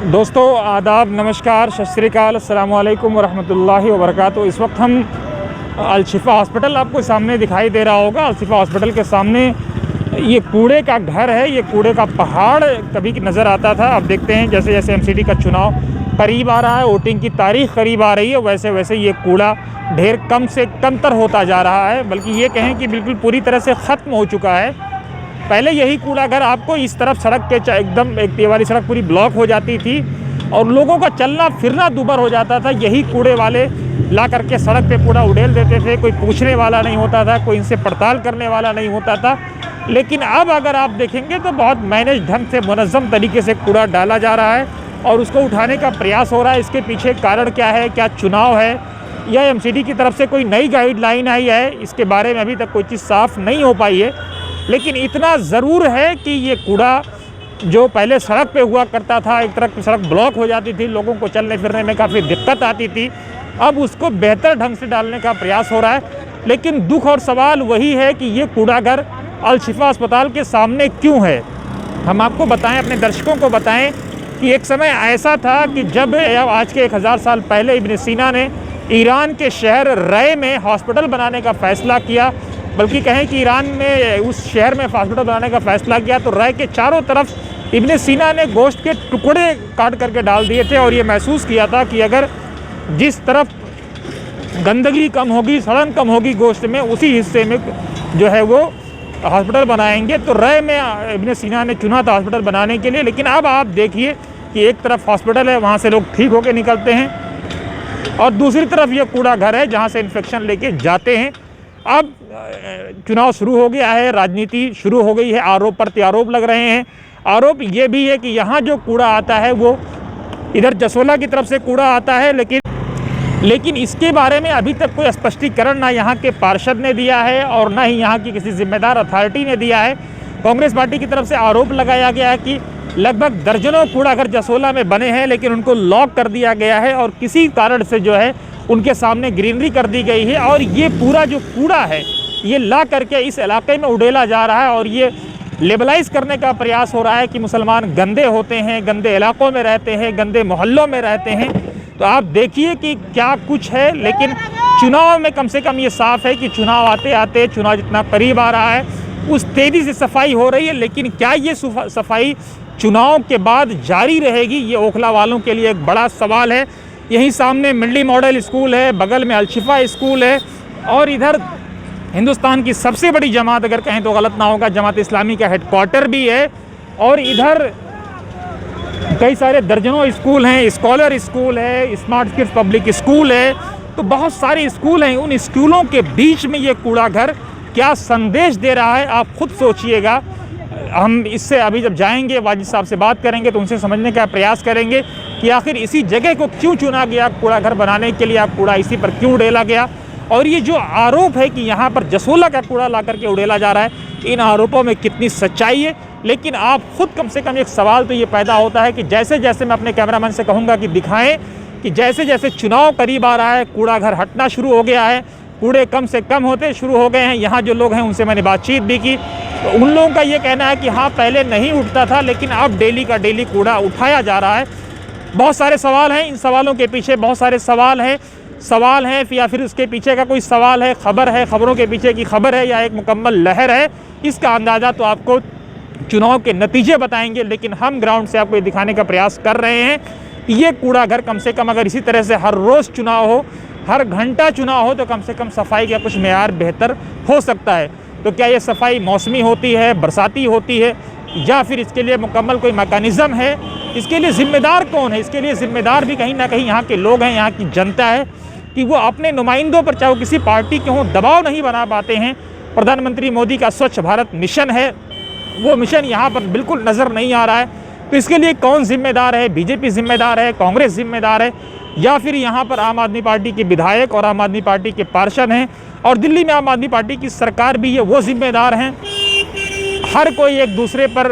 दोस्तों आदाब, नमस्कार, सत श्री अकाल, अस्सलाम वालेकुम वरहमतुल्लाहि वबरकातुहू। इस वक्त हम अल-शिफ़ा हॉस्पिटल आपको सामने दिखाई दे रहा होगा। अल-शिफ़ा हॉस्पिटल के सामने ये कूड़े का घर है, ये कूड़े का पहाड़ कभी नज़र आता था। अब देखते हैं जैसे जैसे एमसीडी का चुनाव करीब आ रहा है, वोटिंग की तारीख करीब आ रही है, वैसे वैसे ये कूड़ा ढेर कम से कमतर होता जा रहा है, बल्कि ये कहें कि बिल्कुल पूरी तरह से ख़त्म हो चुका है। पहले यही कूड़ा घर आपको इस तरफ सड़क के एकदम एक ये वाली सड़क पूरी ब्लॉक हो जाती थी और लोगों का चलना फिरना दूभर हो जाता था। यही कूड़े वाले ला करके सड़क पे कूड़ा उड़ेल देते थे, कोई पूछने वाला नहीं होता था, कोई इनसे पड़ताल करने वाला नहीं होता था। लेकिन अब अगर आप देखेंगे तो बहुत मैनेज ढंग से मुनज़्ज़म तरीके से कूड़ा डाला जा रहा है और उसको उठाने का प्रयास हो रहा है। इसके पीछे कारण क्या है, क्या चुनाव है या एमसीडी की तरफ से कोई नई गाइडलाइन आई है, इसके बारे में अभी तक कोई चीज़ साफ़ नहीं हो पाई है। लेकिन इतना ज़रूर है कि ये कूड़ा जो पहले सड़क पे हुआ करता था, एक तरफ सड़क ब्लॉक हो जाती थी, लोगों को चलने फिरने में काफ़ी दिक्कत आती थी, अब उसको बेहतर ढंग से डालने का प्रयास हो रहा है। लेकिन दुख और सवाल वही है कि ये कूड़ा घर अल-शिफ़ा अस्पताल के सामने क्यों है। हम आपको बताएं, अपने दर्शकों को बताएं कि एक समय ऐसा था कि जब आज के 1000 साल पहले इब्न सीना ने ईरान के शहर रय में हॉस्पिटल बनाने का फ़ैसला किया, बल्कि कहें कि ईरान में उस शहर में हॉस्पिटल बनाने का फ़ैसला किया तो रय के चारों तरफ इब्न सीना ने गोश्त के टुकड़े काट करके डाल दिए थे और ये महसूस किया था कि अगर जिस तरफ गंदगी कम होगी, सड़न कम होगी गोश्त में, उसी हिस्से में जो है वो हॉस्पिटल बनाएंगे। तो रय में इब्न सीना ने चुना था हॉस्पिटल बनाने के लिए। लेकिन अब आप देखिए कि एक तरफ हॉस्पिटल है, वहाँ से लोग ठीक होकर निकलते हैं, और दूसरी तरफ ये कूड़ा घर है जहाँ से इन्फेक्शन लेके जाते हैं। अब चुनाव शुरू हो गया है, राजनीति शुरू हो गई है, आरोप प्रत्यारोप लग रहे हैं। आरोप ये भी है कि यहाँ जो कूड़ा आता है वो इधर जसोला की तरफ से कूड़ा आता है, लेकिन इसके बारे में अभी तक कोई स्पष्टीकरण ना यहाँ के पार्षद ने दिया है और ना ही यहाँ की किसी जिम्मेदार अथॉरिटी ने दिया है। कांग्रेस पार्टी की तरफ से आरोप लगाया गया है कि लगभग दर्जनों कूड़ा घर जसोला में बने हैं, लेकिन उनको लॉक कर दिया गया है और किसी कारण से जो है उनके सामने ग्रीनरी कर दी गई है और ये पूरा जो कूड़ा है ये ला करके इस इलाके में उड़ेला जा रहा है और ये लेबलाइज करने का प्रयास हो रहा है कि मुसलमान गंदे होते हैं, गंदे इलाकों में रहते हैं, गंदे मोहल्लों में रहते हैं। तो आप देखिए कि क्या कुछ है। लेकिन चुनाव में कम से कम ये साफ़ है कि चुनाव आते आते, चुनाव जितना करीब आ रहा है उस तेज़ी से सफाई हो रही है। लेकिन क्या ये सफाई चुनाव के बाद जारी रहेगी, ये ओखला वालों के लिए एक बड़ा सवाल है। यहीं सामने मिल्डी मॉडल स्कूल है, बगल में अल-शिफ़ा स्कूल है और इधर हिंदुस्तान की सबसे बड़ी जमात, अगर कहें तो गलत ना होगा, जमात इस्लामी का हेडक्वार्टर भी है और इधर कई सारे दर्जनों स्कूल हैं, स्कॉलर स्कूल है, स्मार्ट किड्स पब्लिक स्कूल है, तो बहुत सारे स्कूल हैं। उन स्कूलों के बीच में ये कूड़ा घर क्या संदेश दे रहा है, आप खुद सोचिएगा। हम इससे अभी जब जाएंगे वाजिद साहब से बात करेंगे तो उनसे समझने का प्रयास करेंगे कि आखिर इसी जगह को क्यों चुना गया कूड़ा घर बनाने के लिए, आप कूड़ा इसी पर क्यों उड़ेला गया। और ये जो आरोप है कि यहाँ पर जसोला का कूड़ा ला करके उड़ेला जा रहा है, इन आरोपों में कितनी सच्चाई है। लेकिन आप खुद कम से कम एक सवाल तो ये पैदा होता है कि जैसे जैसे मैं अपने कैमरामैन से कहूँगा कि दिखाएं कि जैसे जैसे चुनाव करीब आ रहा है, कूड़ा घर हटना शुरू हो गया है, कूड़े कम से कम होते शुरू हो गए हैं। यहाँ जो लोग हैं उनसे मैंने बातचीत भी की तो उन लोगों का ये कहना है कि हाँ पहले नहीं उठता था, लेकिन अब डेली का डेली कूड़ा उठाया जा रहा है। बहुत सारे सवाल हैं, इन सवालों के पीछे बहुत सारे सवाल हैं या फिर उसके पीछे का कोई सवाल है, खबर है, खबरों के पीछे की खबर है या एक मुकम्मल लहर है, इसका अंदाज़ा तो आपको चुनाव के नतीजे बताएंगे। लेकिन हम ग्राउंड से आपको ये दिखाने का प्रयास कर रहे हैं कि ये कूड़ा घर कम से कम अगर इसी तरह से हर रोज़ चुनाव हो, हर घंटा चुनाव हो, तो कम से कम सफाई का कुछ मेयार बेहतर हो सकता है। तो क्या ये सफाई मौसमी होती है, बरसाती होती है, या फिर इसके लिए मुकम्मल कोई मैकेनिज़्म है? इसके लिए ज़िम्मेदार कौन है? इसके लिए ज़िम्मेदार भी कहीं ना कहीं यहाँ के लोग हैं, यहाँ की जनता है कि वो अपने नुमाइंदों पर, चाहे वो किसी पार्टी के हों, दबाव नहीं बना पाते हैं। प्रधानमंत्री मोदी का स्वच्छ भारत मिशन है, वो मिशन यहाँ पर बिल्कुल नज़र नहीं आ रहा है। तो इसके लिए कौन जिम्मेदार है? बीजेपी जिम्मेदार है, कांग्रेस जिम्मेदार है, या फिर यहाँ पर आम आदमी पार्टी के विधायक और आम आदमी पार्टी के पार्षद हैं और दिल्ली में आम आदमी पार्टी की सरकार भी है, वो जिम्मेदार हैं? हर कोई एक दूसरे पर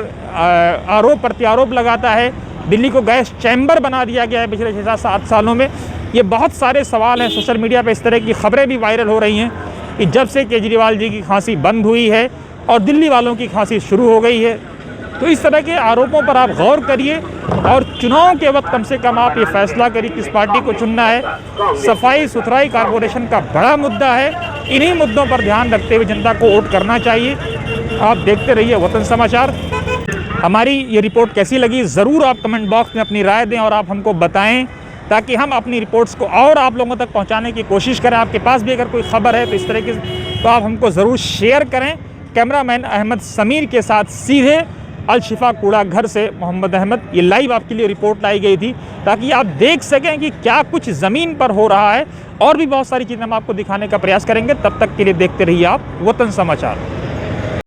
आरोप प्रत्यारोप लगाता है। दिल्ली को गैस चैम्बर बना दिया गया है पिछले 6-7 सालों में। ये बहुत सारे सवाल हैं। सोशल मीडिया पे इस तरह की खबरें भी वायरल हो रही हैं कि जब से केजरीवाल जी की खांसी बंद हुई है और दिल्ली वालों की खांसी शुरू हो गई है, तो इस तरह के आरोपों पर आप गौर करिए और चुनाव के वक्त कम से कम आप ये फैसला करिए किस पार्टी को चुनना है। सफाई सुथराई कॉरपोरेशन का बड़ा मुद्दा है, इन्हीं मुद्दों पर ध्यान रखते हुए जनता को वोट करना चाहिए। आप देखते रहिए वतन समाचार। हमारी ये रिपोर्ट कैसी लगी ज़रूर आप कमेंट बॉक्स में अपनी राय दें और आप हमको बताएं, ताकि हम अपनी रिपोर्ट्स को और आप लोगों तक पहुंचाने की कोशिश करें। आपके पास भी अगर कोई खबर है तो इस तरह की तो आप हमको ज़रूर शेयर करें। कैमरामैन अहमद समीर के साथ सीधे अल-शिफा कूड़ा घर से मोहम्मद अहमद, ये लाइव आपके लिए रिपोर्ट लाई गई थी ताकि आप देख सकें कि क्या कुछ ज़मीन पर हो रहा है। और भी बहुत सारी चीज़ें हम आपको दिखाने का प्रयास करेंगे। तब तक के लिए देखते रहिए आप वतन समाचार।